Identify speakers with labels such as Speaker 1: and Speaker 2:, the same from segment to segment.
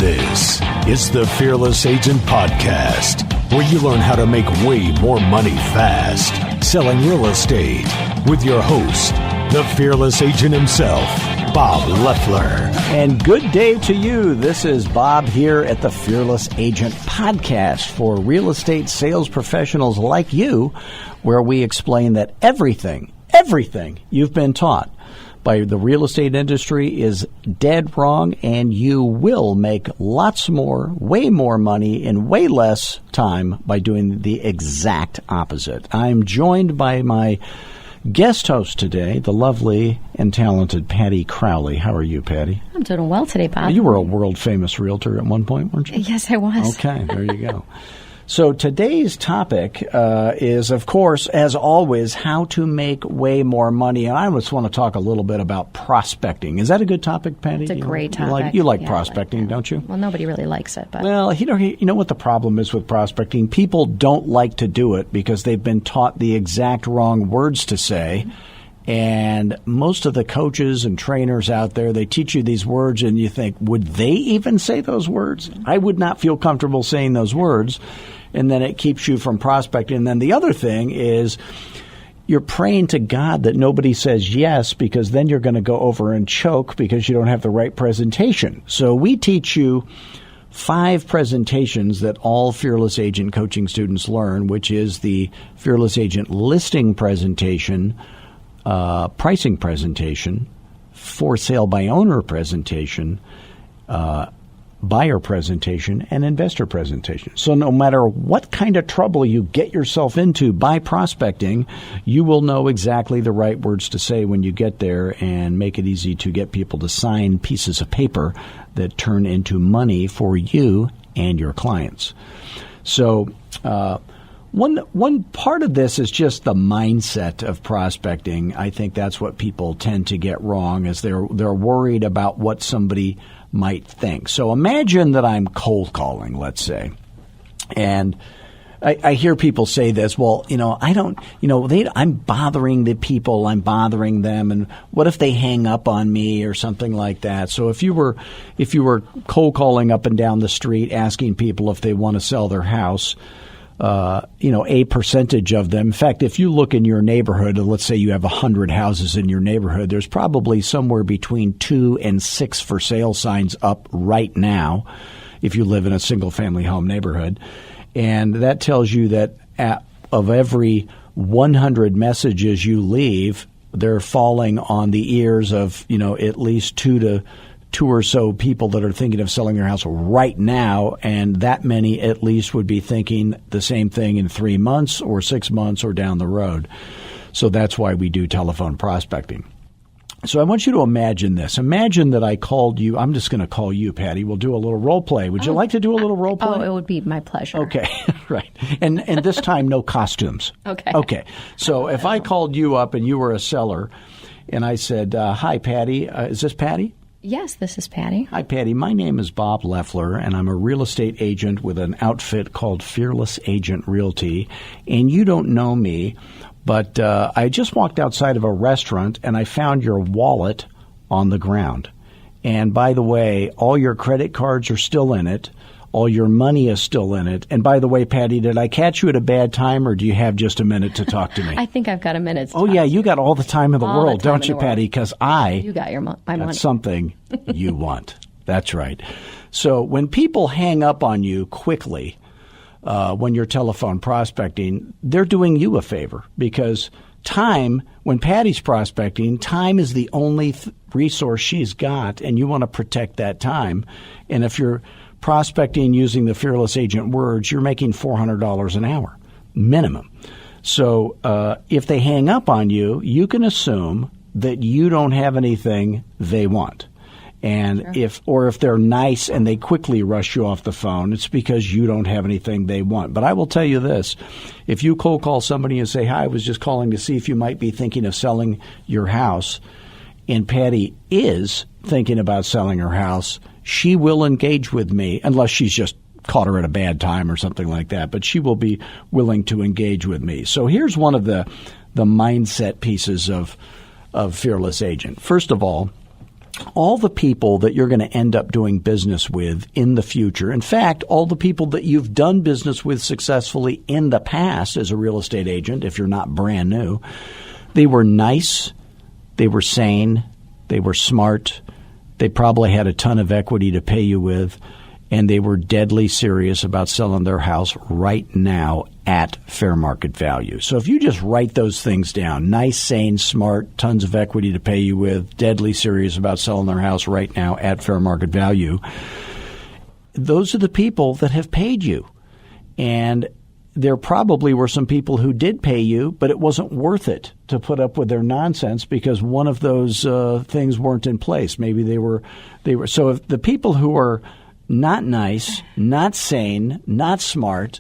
Speaker 1: This is the Fearless Agent Podcast, where you learn how to make way more money fast selling real estate with your host, the Fearless Agent himself, Bobloeffler.
Speaker 2: And good day to you. This is Bob here at the Fearless Agent Podcast for real estate sales professionals like you, where we explain that everything you've been taught by the real estate industry is dead wrong, and you will make lots more, way more money in way less time by doing the exact opposite. I'm joined by my guest host today, the lovely and talented Patty Crowley. How are you, Patty?
Speaker 3: I'm doing well today, Bob.
Speaker 2: You were a world-famous realtor at one point, weren't you?
Speaker 3: Yes, I was.
Speaker 2: Okay, there you go. So today's topic is, of course, as always, how to make way more money. And I just want to talk a little bit about prospecting. Is that a good topic, Patty?
Speaker 3: It's a great topic.
Speaker 2: You like prospecting, don't you?
Speaker 3: Well, nobody really likes it. But.
Speaker 2: Well, you know what the problem is with prospecting? People don't like to do it because they've been taught the exact wrong words to say. And most of the coaches and trainers out there, they teach you these words and you think, would they even say those words? I would not feel comfortable saying those words. And then it keeps you from prospecting. And then the other thing is you're praying to God that nobody says yes, because then you're going to go over and choke because you don't have the right presentation. So we teach you 5 presentations that all Fearless Agent coaching students learn, which is the Fearless Agent listing presentation, pricing presentation, for sale by owner presentation, buyer presentation, and investor presentation. So no matter what kind of trouble you get yourself into by prospecting, you will know exactly the right words to say when you get there and make it easy to get people to sign pieces of paper that turn into money for you and your clients. So one part of this is just the mindset of prospecting. I think that's what people tend to get wrong, is they're worried about what somebody might think. So imagine that I'm cold calling, let's say, and I hear people say this, well, I'm bothering the people, I'm bothering them, and what if they hang up on me or something like that? So if you were cold calling up and down the street asking people if they want to sell their house, a percentage of them. In fact, if you look in your neighborhood, let's say you have 100 houses in your neighborhood, there's probably somewhere between 2 and 6 for sale signs up right now if you live in a single family home neighborhood. And that tells you that of every 100 messages you leave, they're falling on the ears of, at least 2 or so people that are thinking of selling their house right now, and that many at least would be thinking the same thing in 3 months or 6 months or down the road. So that's why we do telephone prospecting. So I want you to imagine this. Imagine that I called you. I'm just going to call you, Patty. We'll do a little role play. Would you like to do a little role play?
Speaker 3: Oh, it would be my pleasure.
Speaker 2: Okay, right. And this time, no costumes.
Speaker 3: Okay.
Speaker 2: Okay. So if I called you up and you were a seller, and I said, hi, Patty. Is this Patty?
Speaker 3: Yes, this is Patty.
Speaker 2: Hi, Patty. My name is Bob Loeffler, and I'm a real estate agent with an outfit called Fearless Agent Realty. And you don't know me, but I just walked outside of a restaurant, and I found your wallet on the ground. And by the way, all your credit cards are still in it. All your money is still in it. And by the way, Patty, did I catch you at a bad time, or do you have just a minute to talk to me?
Speaker 3: I think I've got a minute.
Speaker 2: Oh, yeah, you got all the time in the world, don't you, Patty? Because
Speaker 3: you got my money.
Speaker 2: That's something you want. That's right. So when people hang up on you quickly when you're telephone prospecting, they're doing you a favor, because time, when Patty's prospecting, time is the only resource she's got, and you want to protect that time. And if you're prospecting using the Fearless Agent words, you're making $400 an hour minimum. So if they hang up on you, you can assume that you don't have anything they want. And
Speaker 3: sure.
Speaker 2: if they're nice and they quickly rush you off the phone, it's because you don't have anything they want. But I will tell you this. If you cold call somebody and say, hi, I was just calling to see if you might be thinking of selling your house, and Patty is thinking about selling her house, she will engage with me, unless she's just caught her at a bad time or something like that, but she will be willing to engage with me. So here's one of the mindset pieces of Fearless Agent. First of all, all the people that you're going to end up doing business with in the future, in fact, all the people that you've done business with successfully in the past as a real estate agent, if you're not brand new, they were nice, they were sane, they were smart, they probably had a ton of equity to pay you with, and they were deadly serious about selling their house right now at fair market value. So if you just write those things down, nice, sane, smart, tons of equity to pay you with, deadly serious about selling their house right now at fair market value, those are the people that have paid you. And there probably were some people who did pay you, but it wasn't worth it to put up with their nonsense because one of those things weren't in place. Maybe they were. So if the people who are not nice, not sane, not smart,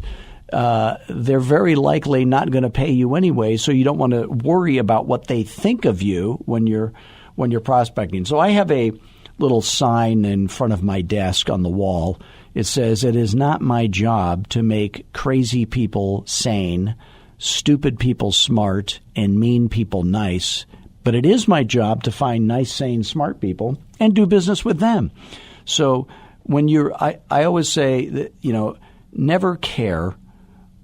Speaker 2: they're very likely not going to pay you anyway. So you don't want to worry about what they think of you when you're prospecting. So I have a little sign in front of my desk on the wall. It says, "It is not my job to make crazy people sane, stupid people smart, and mean people nice. But it is my job to find nice, sane, smart people and do business with them." So when I always say that, never care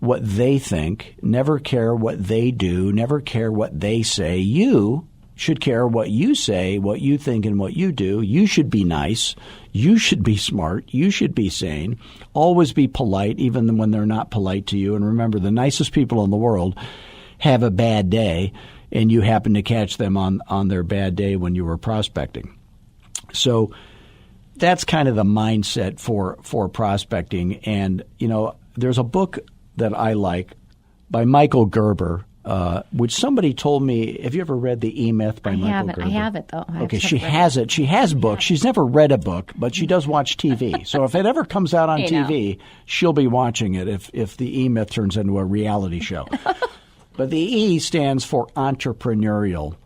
Speaker 2: what they think, never care what they do, never care what they say. You should care what you say, what you think, and what you do. You should be nice. You should be smart. You should be sane. Always be polite, even when they're not polite to you. And remember, the nicest people in the world have a bad day, and you happen to catch them on their bad day when you were prospecting. So that's kind of the mindset for prospecting. And, there's a book that I like by Michael Gerber, which somebody told me. Have you ever read The E-Myth by Michael Gerber?
Speaker 3: I have it, though.
Speaker 2: Okay, she has it. She has books. She's never read a book, but she does watch TV. So if it ever comes out on TV, she'll be watching it if The E-Myth turns into a reality show. But the E stands for entrepreneurial.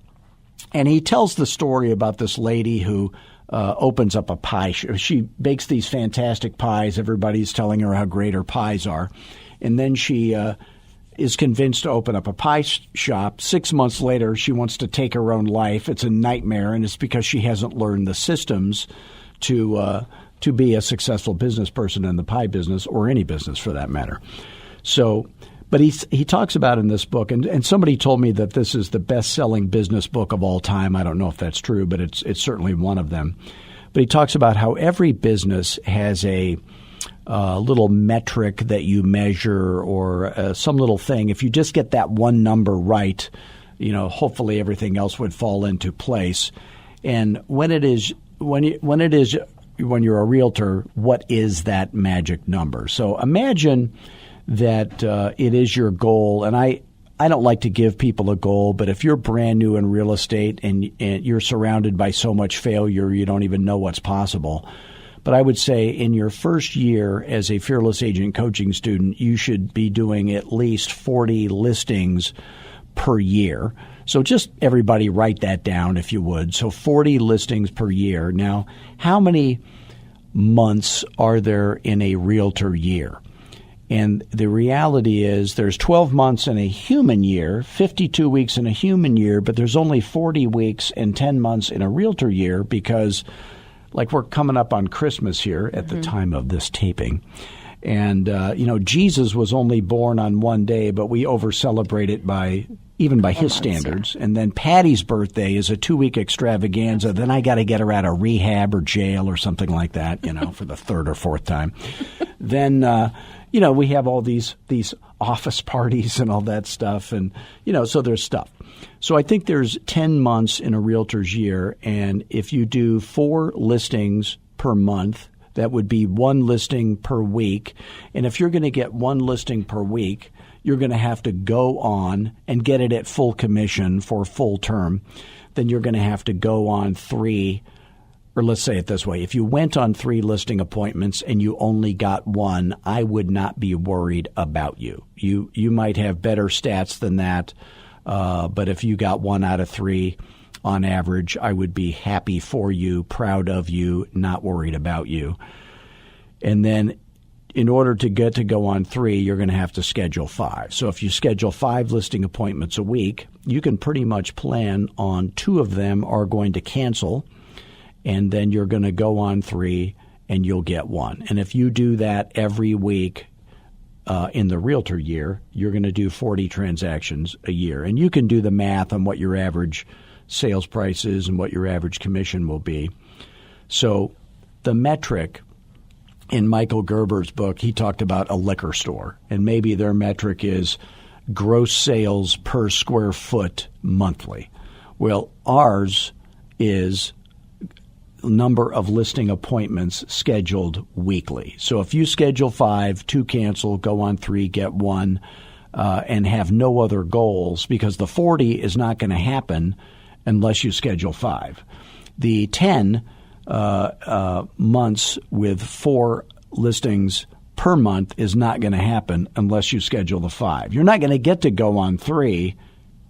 Speaker 2: And he tells the story about this lady who opens up a pie. She bakes these fantastic pies. Everybody's telling her how great her pies are. And then she is convinced to open up a pie shop. 6 months later, she wants to take her own life. It's a nightmare, and it's because she hasn't learned the systems to be a successful business person in the pie business or any business for that matter. So, but he talks about in this book, and somebody told me that this is the best-selling business book of all time. I don't know if that's true, but it's certainly one of them. But he talks about how every business has a little metric that you measure or some little thing. If you just get that one number right, hopefully everything else would fall into place. And when you're a realtor, what is that magic number? So imagine that it is your goal, and I don't like to give people a goal, but if you're brand new in real estate and you're surrounded by so much failure, you don't even know what's possible. But I would say in your first year as a Fearless Agent coaching student, you should be doing at least 40 listings per year. So just everybody write that down if you would. So 40 listings per year. Now, how many months are there in a realtor year? And the reality is there's 12 months in a human year, 52 weeks in a human year, but there's only 40 weeks and 10 months in a realtor year because, like, we're coming up on Christmas here at the time of this taping. And, Jesus was only born on one day, but we over-celebrate it by his standards. Yeah. And then Patty's birthday is a 2-week extravaganza. Then I got to get her out of rehab or jail or something like that, for the third or fourth time. Then, we have all these office parties and all that stuff. And, so there's stuff. So I think there's 10 months in a realtor's year. And if you do 4 listings per month, that would be 1 listing per week. And if you're going to get 1 listing per week, you're going to have to go on and get it at full commission for full term. Then you're going to have to go on 3, or let's say it this way. If you went on 3 listing appointments and you only got 1, I would not be worried about you. You might have better stats than that, but if you got 1 out of 3 on average, I would be happy for you, proud of you, not worried about you. And then in order to get to go on 3, you're going to have to schedule 5. So if you schedule 5 listing appointments a week, you can pretty much plan on 2 of them are going to cancel and then you're going to go on 3 and you'll get 1. And if you do that every week in the realtor year, you're going to do 40 transactions a year. And you can do the math on what your average sales price is and what your average commission will be. So the metric in Michael Gerber's book, he talked about a liquor store, and maybe their metric is gross sales per square foot monthly. Well, ours is number of listing appointments scheduled weekly. So if you schedule 5, 2 cancel, go on 3, get 1, and have no other goals, because the 40 is not going to happen unless you schedule 5. The 10 months with 4 listings per month is not going to happen unless you schedule the 5. You're not going to get to go on 3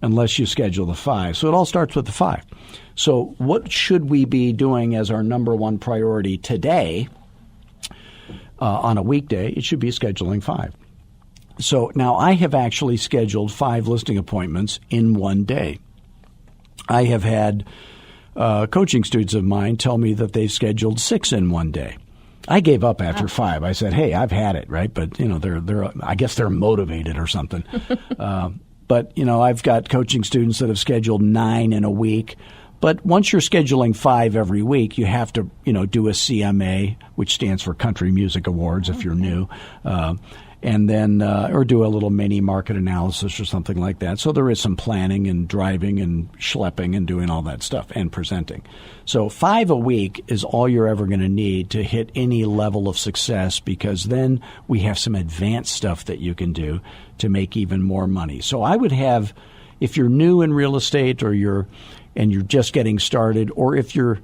Speaker 2: unless you schedule the 5. So it all starts with the 5. So what should we be doing as our number one priority today on a weekday? It should be scheduling 5. So now I have actually scheduled 5 listing appointments in one day. I have had coaching students of mine tell me that they've scheduled 6 in one day. I gave up after 5. I said, "Hey, I've had it," right? But they're I guess they're motivated or something. But I've got coaching students that have scheduled 9 in a week. But once you're scheduling 5 every week, you have to do a CMA, which stands for Country Music Awards, if you're new. And then or do a little mini market analysis or something like that. So there is some planning and driving and schlepping and doing all that stuff and presenting. So 5 a week is all you're ever going to need to hit any level of success, because then we have some advanced stuff that you can do to make even more money. So I would have, if you're new in real estate or you're just getting started, or if you're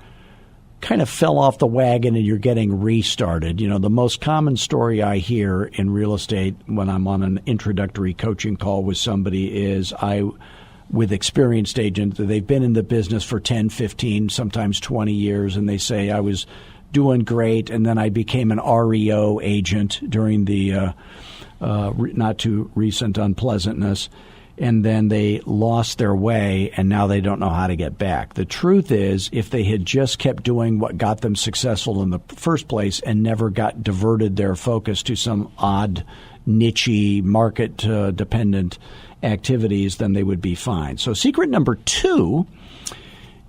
Speaker 2: kind of fell off the wagon and you're getting restarted. The most common story I hear in real estate when I'm on an introductory coaching call with somebody is with experienced agent, they've been in the business for 10, 15, sometimes 20 years, and they say, I was doing great, and then I became an REO agent during the not too recent unpleasantness. And then they lost their way, and now they don't know how to get back. The truth is, if they had just kept doing what got them successful in the first place and never got diverted their focus to some odd, niche, market-dependent activities, then they would be fine. So secret number 2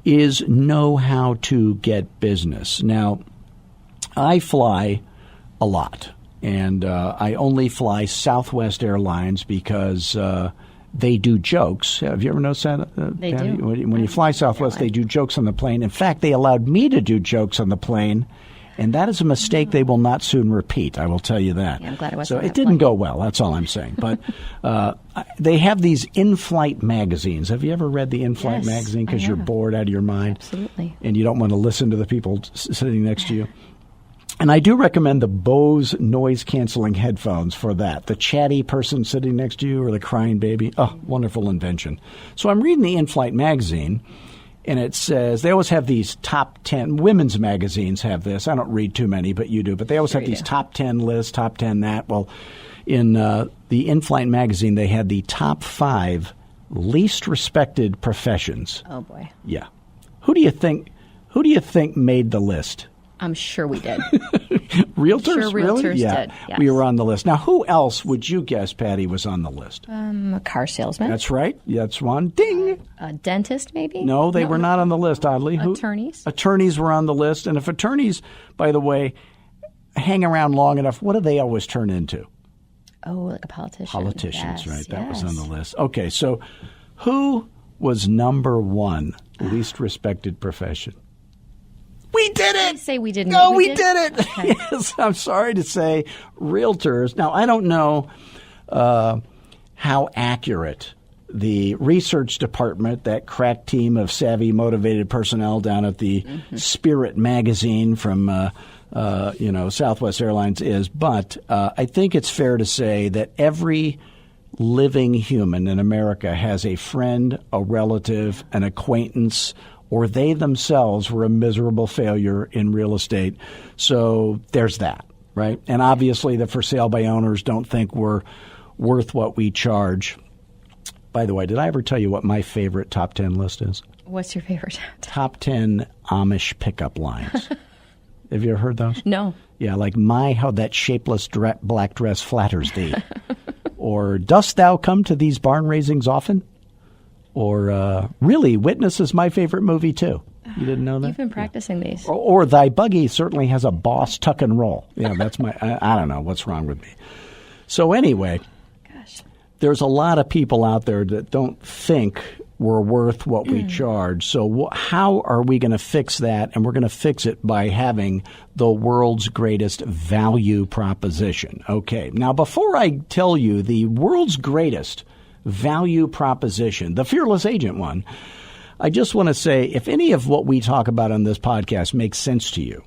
Speaker 2: is know how to get business. Now, I fly a lot, and I only fly Southwest Airlines because they do jokes. Have you ever noticed that?
Speaker 3: They
Speaker 2: Patty?
Speaker 3: do.
Speaker 2: When you fly Southwest, they do jokes on the plane. In fact, they allowed me to do jokes on the plane, and that is a mistake they will not soon repeat. I will tell you that.
Speaker 3: Yeah, I'm glad I wasn't
Speaker 2: So
Speaker 3: on
Speaker 2: it
Speaker 3: that
Speaker 2: didn't
Speaker 3: plane.
Speaker 2: go well. That's all I'm saying. But they have these in-flight magazines. Have you ever read the in-flight
Speaker 3: Yes,
Speaker 2: magazine because
Speaker 3: I
Speaker 2: you're
Speaker 3: have.
Speaker 2: bored out of your mind?
Speaker 3: Absolutely.
Speaker 2: And you don't want to listen to the people sitting next to you? And I do recommend the Bose noise-canceling headphones for that. The chatty person sitting next to you or the crying baby. Oh, wonderful invention. So I'm reading the in-flight magazine, and it says they always have these top 10. Women's magazines have this. I don't read too many, but you do. But they always have these top 10 lists, top 10 that. Well, in the in-flight magazine, they had the top 5 least respected professions.
Speaker 3: Oh, boy.
Speaker 2: Yeah. Who do you think made the list?
Speaker 3: I'm sure we did.
Speaker 2: Realtors?
Speaker 3: Sure, realtors
Speaker 2: really? Yeah.
Speaker 3: did, yes.
Speaker 2: We were on the list. Now, who else would you guess, Patty, was on the list?
Speaker 3: A car salesman.
Speaker 2: That's right. That's one. Ding.
Speaker 3: A dentist, maybe?
Speaker 2: No, they were not on the list, oddly.
Speaker 3: Attorneys?
Speaker 2: Attorneys were on the list. And if attorneys, by the way, hang around long enough, what do they always turn into?
Speaker 3: Oh, like a politician.
Speaker 2: Politicians,
Speaker 3: Yes,
Speaker 2: right? That was
Speaker 3: yes.
Speaker 2: on the list. Okay, so who was number 1 least respected profession? We did it!
Speaker 3: Did you say we didn't?
Speaker 2: No, we did it!
Speaker 3: Okay.
Speaker 2: Yes, I'm sorry to say, realtors. Now, I don't know how accurate the research department, that crack team of savvy, motivated personnel down at the Spirit magazine from Southwest Airlines is, but I think it's fair to say that every living human in America has a friend, a relative, an acquaintance, or they themselves were a miserable failure in real estate. So there's that, right? And obviously the for sale by owners don't think we're worth what we charge. By the way, did I ever tell you what my favorite top 10 list is?
Speaker 3: What's your favorite?
Speaker 2: Top 10 Amish pickup lines. Have you ever heard those?
Speaker 3: No.
Speaker 2: Yeah, like, my, how that shapeless black dress flatters thee. Or, dost thou come to these barn raisings often? Or, really, Witness is my favorite movie, too. You didn't know that?
Speaker 3: You've been practicing these.
Speaker 2: Or thy buggy certainly has a boss tuck and roll. Yeah, that's my, I don't know what's wrong with me. So anyway, there's a lot of people out there that don't think we're worth what we charge. So how are we going to fix that? And we're going to fix it by having the world's greatest value proposition. Okay, now before I tell you the world's greatest value proposition, the Fearless Agent one, I just want to say, if any of what we talk about on this podcast makes sense to you,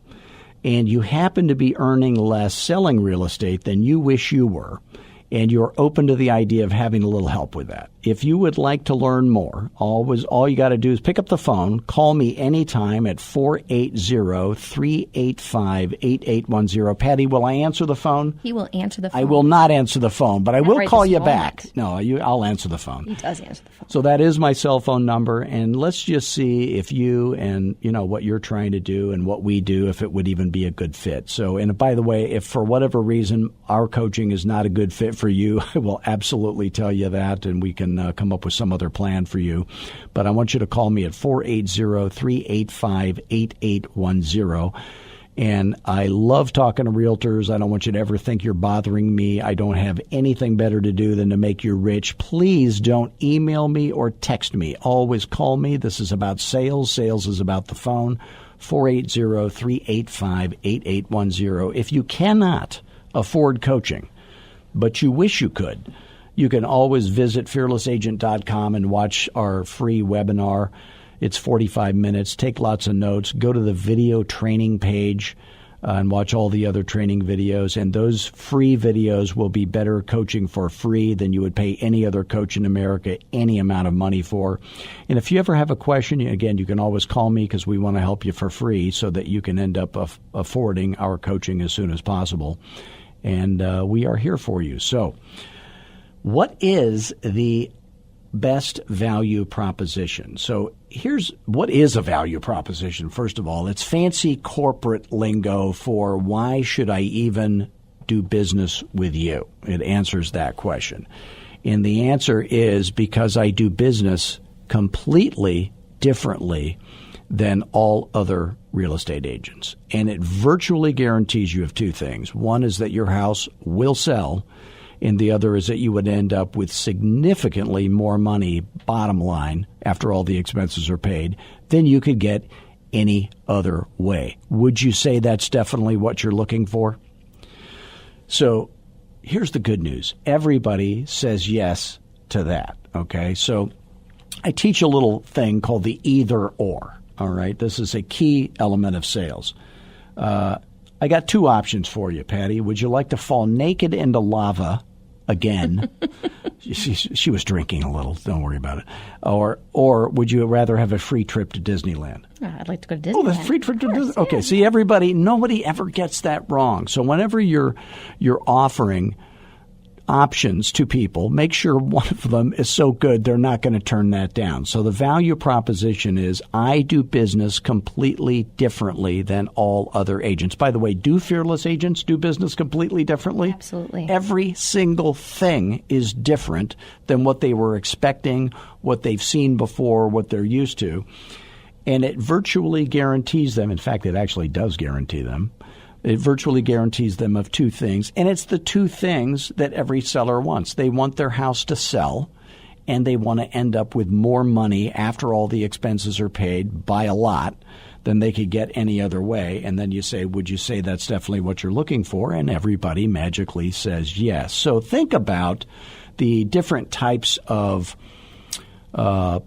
Speaker 2: and you happen to be earning less selling real estate than you wish you were, and you're open to the idea of having a little help with that. If you would like to learn more, all you got to do is pick up the phone, call me anytime at 480-385-8810. Patty, will I answer the phone?
Speaker 3: He will answer the phone.
Speaker 2: I will not answer the phone, but I will
Speaker 3: right
Speaker 2: call
Speaker 3: this
Speaker 2: you
Speaker 3: moment.
Speaker 2: back. No, I'll answer the phone.
Speaker 3: He does answer the phone.
Speaker 2: So that is my cell phone number, and let's just see if you and, what you're trying to do and what we do, if it would even be a good fit. So, and by the way, if for whatever reason our coaching is not a good fit for you, I will absolutely tell you that, and we can come up with some other plan for you. But I want you to call me at 480-385-8810. And I love talking to realtors. I don't want you to ever think you're bothering me. I don't have anything better to do than to make you rich. Please don't email me or text me. Always call me. This is about sales. Sales is about the phone. 480-385-8810. If you cannot afford coaching, but you wish you could, you can always visit fearlessagent.com and watch our free webinar. It's 45 minutes. Take lots of notes. Go to the video training page and watch all the other training videos. And those free videos will be better coaching for free than you would pay any other coach in America any amount of money for. And if you ever have a question, again, you can always call me because we want to help you for free so that you can end up affording our coaching as soon as possible. And we are here for you. So what is the best value proposition? So here's what is a value proposition. First of all, it's fancy corporate lingo for why should I even do business with you? It answers that question. And the answer is because I do business completely differently than all other real estate agents. And it virtually guarantees you of two things. One is that your house will sell, and the other is that you would end up with significantly more money, bottom line, after all the expenses are paid, than you could get any other way. Would you say that's definitely what you're looking for? So here's the good news. Everybody says yes to that, okay? So I teach a little thing called the either or, all right? This is a key element of sales. I got two options for you, Patty. Would you like to fall naked into lava again? She was drinking a little. Don't worry about it. Or would you rather have a free trip to Disneyland?
Speaker 3: I'd like to go to Disneyland.
Speaker 2: Oh, the free trip to Disneyland. Okay, see, nobody ever gets that wrong. So whenever you're offering options to people, make sure one of them is so good they're not going to turn that down. So the value proposition is I do business completely differently than all other agents. By the way, do fearless agents do business completely differently?
Speaker 3: Absolutely.
Speaker 2: Every single thing is different than what they were expecting, what they've seen before, what they're used to. And it virtually guarantees them, in fact, it actually does guarantee them, it virtually guarantees them of two things, and it's the two things that every seller wants. They want their house to sell, and they want to end up with more money after all the expenses are paid by a lot than they could get any other way. And then you say, would you say that's definitely what you're looking for? And everybody magically says yes. So think about the different types of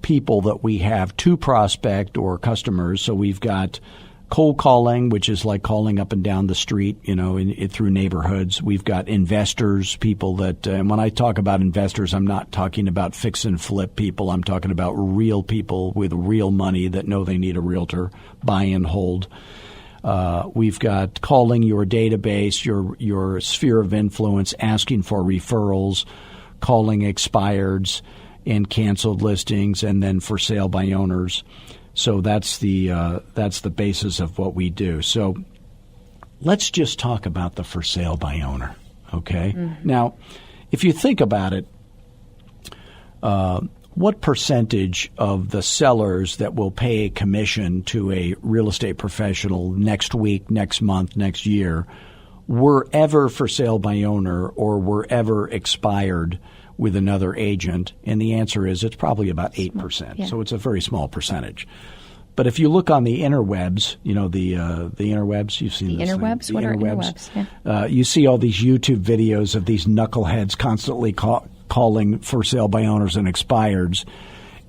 Speaker 2: people that we have to prospect or customers. So we've got cold calling, which is like calling up and down the street, through neighborhoods. We've got investors, people that, and when I talk about investors, I'm not talking about fix and flip people. I'm talking about real people with real money that know they need a realtor, buy and hold. We've got calling your database, your sphere of influence, asking for referrals, calling expireds. and canceled listings, and then for sale by owners. So that's the basis of what we do. So let's just talk about the for sale by owner, okay? Mm-hmm. Now, if you think about it, what percentage of the sellers that will pay a commission to a real estate professional next week, next month, next year were ever for sale by owner or were ever expired with another agent? And the answer is it's probably about 8%. Yeah. So it's a very small percentage. But if you look on the interwebs, the interwebs, you've seen
Speaker 3: the
Speaker 2: this
Speaker 3: interwebs.
Speaker 2: Thing.
Speaker 3: What are interwebs?
Speaker 2: Yeah. You see all these YouTube videos of these knuckleheads constantly calling for sale by owners and expireds.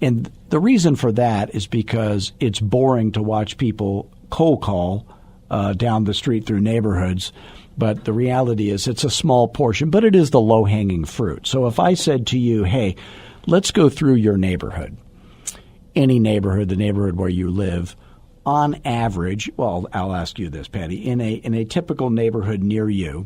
Speaker 2: And the reason for that is because it's boring to watch people cold call down the street through neighborhoods. But the reality is it's a small portion, but it is the low-hanging fruit. So if I said to you, hey, let's go through your neighborhood, any neighborhood, the neighborhood where you live, on average, well, I'll ask you this, Patty, in a typical neighborhood near you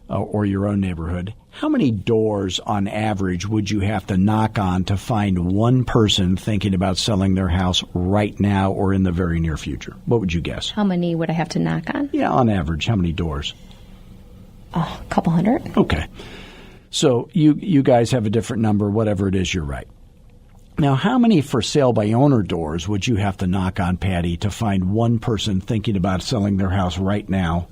Speaker 2: or your own neighborhood, how many doors on average would you have to knock on to find one person thinking about selling their house right now or in the very near future? What would you guess?
Speaker 3: How many would I have to knock on?
Speaker 2: Yeah, on average, how many doors?
Speaker 3: A couple hundred.
Speaker 2: Okay. So you guys have a different number, whatever it is, you're right. Now, how many for sale by owner doors would you have to knock on, Patty, to find one person thinking about selling their house right now?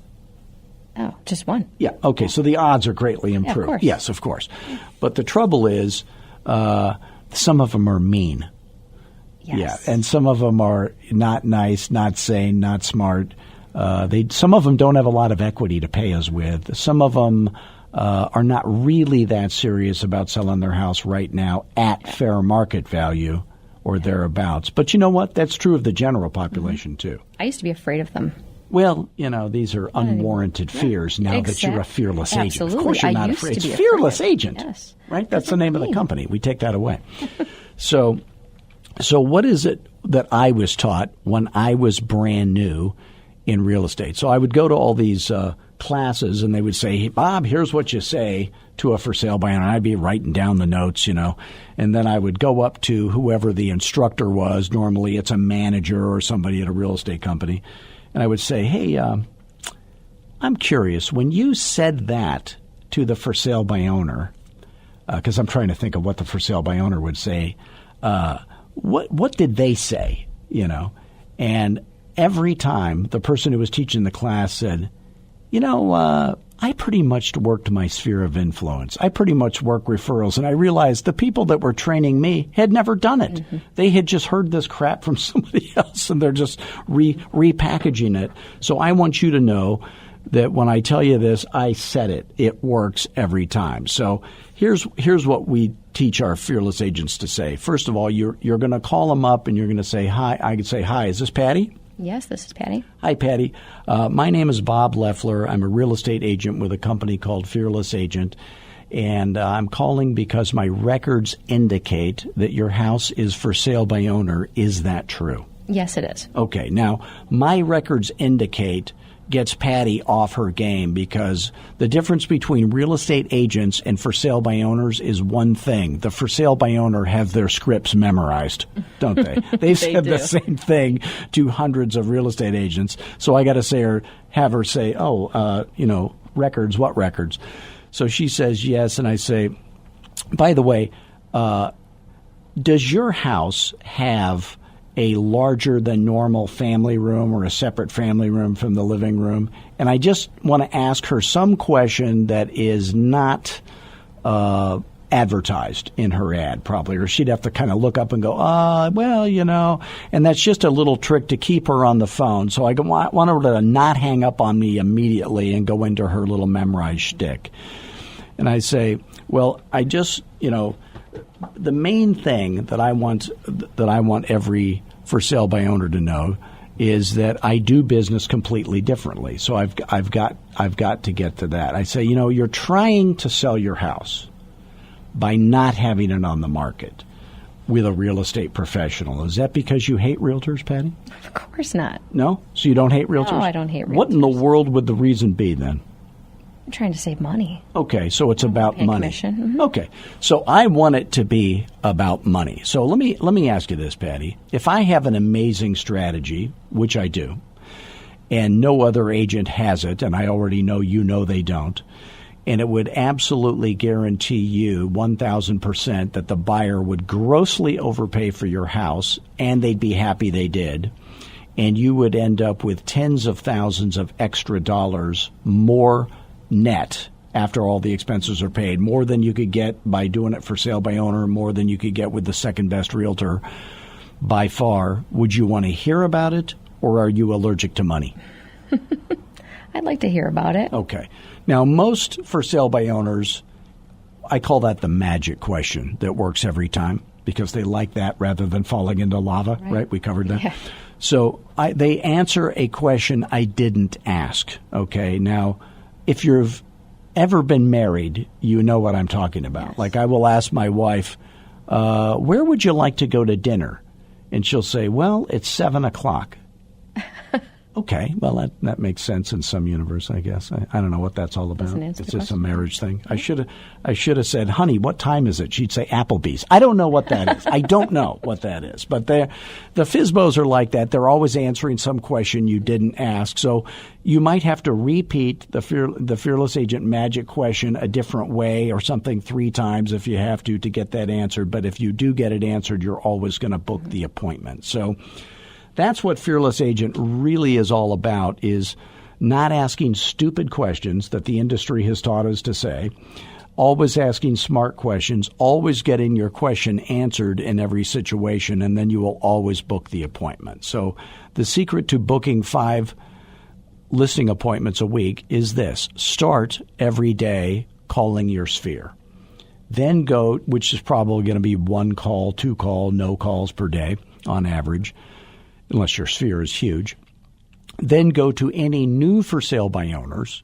Speaker 3: Oh, just one.
Speaker 2: Yeah. Okay. So the odds are greatly improved.
Speaker 3: Yeah, of course.
Speaker 2: Yes, of course. But the trouble is some of them are mean.
Speaker 3: Yes.
Speaker 2: Yeah. And some of them are not nice, not sane, not smart. Some of them don't have a lot of equity to pay us with. Some of them are not really that serious about selling their house right now at fair market value or thereabouts. But you know what? That's true of the general population, too.
Speaker 3: I used to be afraid of them.
Speaker 2: Well, these are unwarranted fears now that you're a fearless agent.
Speaker 3: Absolutely.
Speaker 2: Of course you're not afraid. It's Fearless Agent,
Speaker 3: yes.
Speaker 2: Right? That's the name of the company. We take that away. So what is it that I was taught when I was brand new in real estate? So I would go to all these classes, and they would say, hey, Bob, here's what you say to a for sale by owner. I'd be writing down the notes, and then I would go up to whoever the instructor was. Normally it's a manager or somebody at a real estate company. And I would say, hey, I'm curious, when you said that to the for sale by owner, because I'm trying to think of what the for sale by owner would say, what did they say, And every time the person who was teaching the class said, I pretty much worked my sphere of influence. I pretty much work referrals. And I realized the people that were training me had never done it. Mm-hmm. They had just heard this crap from somebody else, and they're just repackaging it. So I want you to know that when I tell you this, I said it. It works every time. So here's what we teach our fearless agents to say. First of all, you're going to call them up, and you're going to say, hi. I could say, hi, is this Patty?
Speaker 3: Yes, this is Patty.
Speaker 2: Hi, Patty. My name is bobloeffler. I'm a real estate agent with a company called Fearless Agent, and I'm calling because my records indicate that your house is for sale by owner. Is that true?
Speaker 3: Yes, it is.
Speaker 2: Okay. Now, my records indicate gets Patty off her game, because the difference between real estate agents and for sale by owners is one thing. The for sale by owner have their scripts memorized, don't they? They've said the same thing to hundreds of real estate agents. So I got to have her say, records, what records? So she says yes, and I say, by the way, does your house have a larger than normal family room or a separate family room from the living room? And I just want to ask her some question that is not advertised in her ad, probably, or she'd have to kind of look up and go, and that's just a little trick to keep her on the phone. So I want her to not hang up on me immediately and go into her little memorized shtick. And I say, well, I just, the main thing that I want every for sale by owner to know is that I do business completely differently. So I've got to get to that. I say, you're trying to sell your house by not having it on the market with a real estate professional. Is that because you hate realtors, Patty?
Speaker 3: Of course not.
Speaker 2: No? So you don't hate realtors?
Speaker 3: No, I don't hate realtors.
Speaker 2: What in the world would the reason be then?
Speaker 3: I'm trying to save money.
Speaker 2: Okay, so it's about
Speaker 3: Pay
Speaker 2: money.
Speaker 3: commission. Mm-hmm.
Speaker 2: Okay, so I want it to be about money. So let me ask you this, Patty. If I have an amazing strategy, which I do, and no other agent has it, and I already know you know they don't, and it would absolutely guarantee you 1,000% that the buyer would grossly overpay for your house, and they'd be happy they did, and you would end up with tens of thousands of extra dollars more net after all the expenses are paid, more than you could get by doing it for sale by owner, more than you could get with the second best realtor by far. Would you want to hear about it, or are you allergic to money?
Speaker 3: I'd like to hear about it.
Speaker 2: Okay. Now, most for sale by owners, I call that the magic question that works every time because they like that rather than falling into lava, right? We covered that.
Speaker 3: Yeah.
Speaker 2: So they answer a question I didn't ask, okay? Now, if you've ever been married, you know what I'm talking about.
Speaker 3: Yes.
Speaker 2: Like I will ask my wife, where would you like to go to dinner? And she'll say, well, it's 7 o'clock. Okay, well, that makes sense in some universe, I guess. I don't know what that's all about.
Speaker 3: Doesn't answer
Speaker 2: It's
Speaker 3: the
Speaker 2: just a
Speaker 3: question.
Speaker 2: marriage thing. I should have said, honey, what time is it? She'd say Applebee's. I don't know what that is. I don't know what that is. But the FSBOs are like that. They're always answering some question you didn't ask. So you might have to repeat the Fearless Agent magic question a different way or something 3 times if you have to get that answered. But if you do get it answered, you're always going to book the appointment. So that's what Fearless Agent really is all about, is not asking stupid questions that the industry has taught us to say, always asking smart questions, always getting your question answered in every situation, and then you will always book the appointment. So the secret to booking 5 listing appointments a week is this. Start every day calling your sphere. Then go, which is probably going to be 1 call, 2 call, no calls per day on average, unless your sphere is huge. Then go to any new for sale by owners.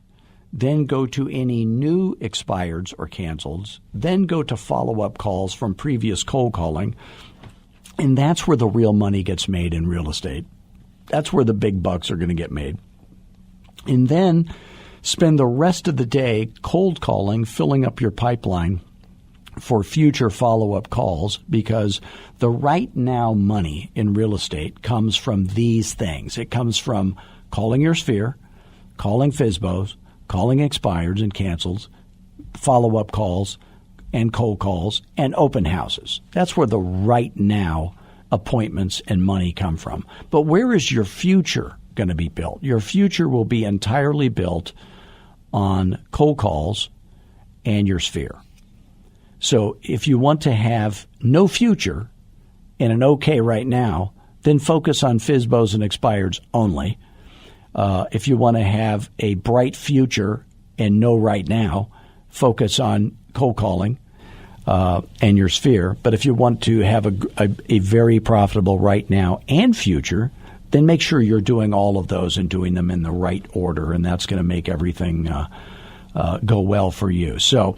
Speaker 2: Then go to any new expireds or cancels. Then go to follow-up calls from previous cold calling. And that's where the real money gets made in real estate. That's where the big bucks are going to get made. And then spend the rest of the day cold calling, filling up your pipeline for future follow-up calls, because the right now money in real estate comes from these things. It comes from calling your sphere, calling FSBOs, calling expireds and cancels, follow-up calls and cold calls, and open houses. That's where the right now appointments and money come from. But where is your future going to be built? Your future will be entirely built on cold calls and your sphere. So if you want to have no future and an okay right now, then focus on FSBOs and expireds only. If you want to have a bright future and no right now, focus on cold calling and your sphere. But if you want to have a very profitable right now and future, then make sure you're doing all of those and doing them in the right order, and that's going to make everything go well for you. So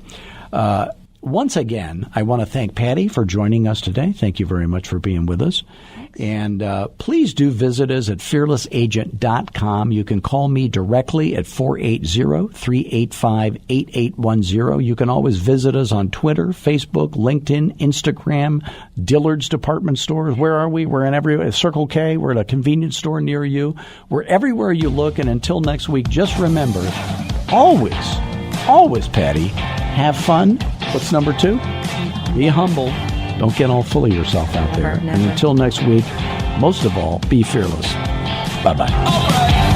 Speaker 2: once again, I want to thank Patty for joining us today. Thank you very much for being with us. Thanks. And please do visit us at fearlessagent.com. You can call me directly at 480-385-8810. You can always visit us on Twitter, Facebook, LinkedIn, Instagram, Dillard's department stores. Where are we? We're in every Circle K. We're at a convenience store near you. We're everywhere you look. And until next week, just remember, always, Patty, have fun. What's number 2? Be humble. Don't get all full of yourself out there.
Speaker 3: Never.
Speaker 2: And until next week, most of all, be fearless. Bye-bye.
Speaker 4: All right.